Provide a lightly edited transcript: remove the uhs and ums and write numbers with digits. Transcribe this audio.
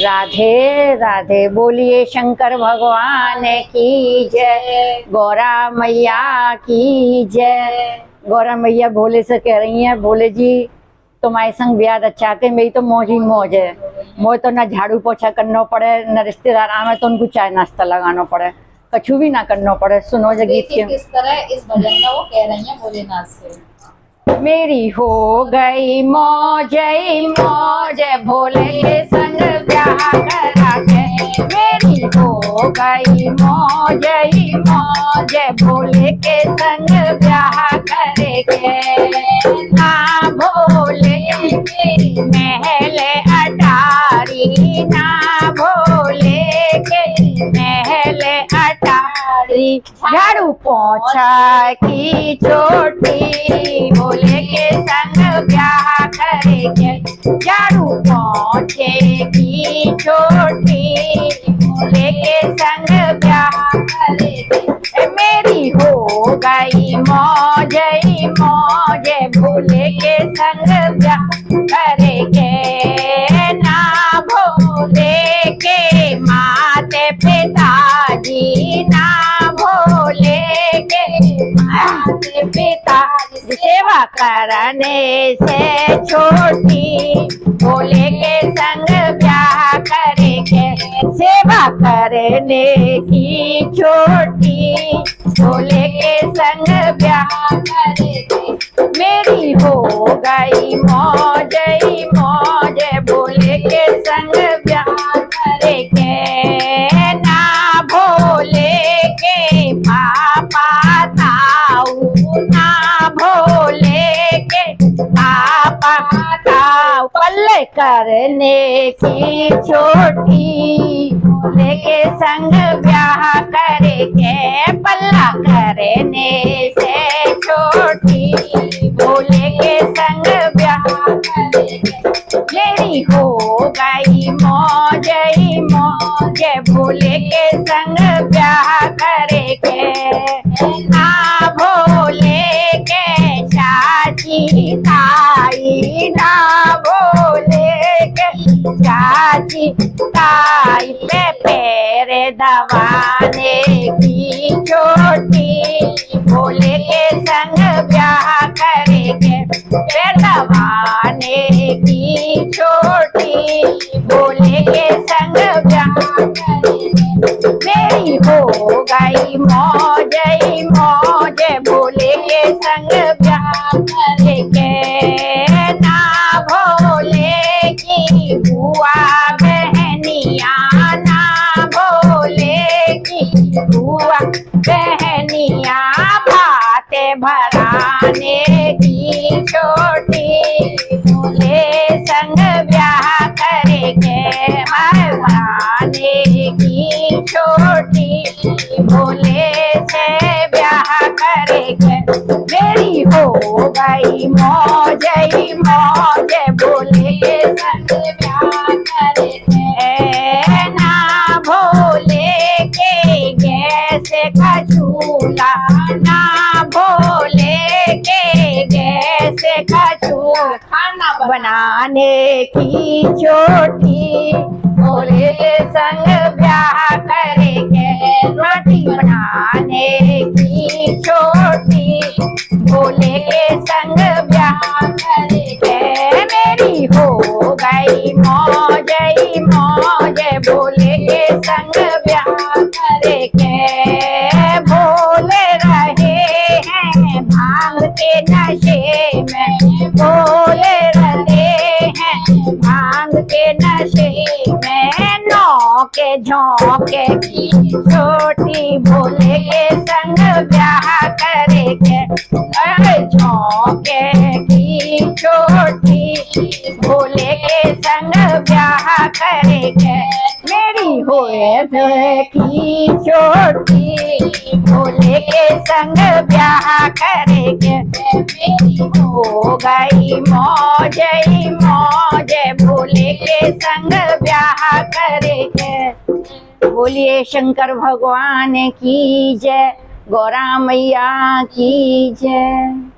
राधे राधे। बोलिए शंकर भगवान की जय, गौरा मैया की जय। गौरा मैया भोले से कह रही हैं, भोले जी तुम्हारे संग ब्याह रचाते, मेरी तो मौज ही मौज है। मुझे तो ना झाड़ू पोछा करना पड़े, न रिश्तेदार आवे तो उनको चाय नाश्ता लगाना पड़े, कछु भी ना करना पड़े। सुनो जो गीत किस तरह इस भजन में वो कह रही हैं भोलेनाथ से। मेरी हो गई मौज मौज, भोले के संग ब्याह करा के। मेरी हो गई मौज मौज, भोले के संग ब्याह करेंगे। ना भोले के महल अटारी, ना भोले के महल अटारी। झाड़ू पोछा की चोटी, भोले के संग ब्याह करेंगे। झाड़ू पोछे की चोटी, भोले के संग ब्याह करेंगे। मेरी हो गई मौज मौज, भोले के संग ब्याह करेंगे। ना भोले के माते पिताजी, ना भोले के माते पिताजी। सेवा करने से छोटी, भोले के संग ब्याह करेंगे। सेवा करने की छोटी, भोले के संग ब्याह करेंगे। मेरी हो गई मौज मौज, भोले के संग ब्याह करेंगे। ना भोले के पापा ताऊ, ना भोले के पापा ताऊ। पल्ले करने की छोटी, भोले के संग ब्याह करेंगे। पल्ला करने से छोटी, भोले के संग ब्याह करेंगे। मेरी हो गई मौज मौज, भोले के संग ब्याह करेंगे। ना भोले के चाची ताई, ना भोले के चाची ताई। पे पैर दबाने की चोटी, भोले के संग ब्याह करेंगे। पैर दबाने की चोटी, भोले के संग ब्याह करेंगे। मेरी हो गई मौज मौज, भोले के संग ब्याह करेंगे। ना भोले की बुआ बहनिया, ना भोले की बुआ बहनिया। भाते भराने की छोटी, भोले संग ब्याह करेंगे। भराने की छोटी, भोले से ब्याह करेंगे। मेरी हो गई मौज मौज, भोले के संग ब्याह करेंगे। ना भोले के गैस का चूल्हा, ना भोले के गैस का चूल्हा। खाना बनाने की चोटी, भोले के संग ब्याह करेंगे। रोटी बनाने की चोटी, भोले के संग ब्याह करेंगे। मेरी हो गई मौज मौज, भोले के संग ब्याह करेंगे। भोले रहे हैं भांग के नशे में, भोले रहे हैं भांग के नशे में। नौ के झोंके की छोटी, भोले के संग ब्याह करेंगे। झोंके की छोटी, भोले के संग ब्याह करेंगे। मेरी होए की छोटी, भोले के संग ब्याह करेंगे। मेरी हो गई मौज मौज, भोले के संग ब्याह करेंगे। बोलिए शंकर भगवान की जय, गौरा मैया की जय।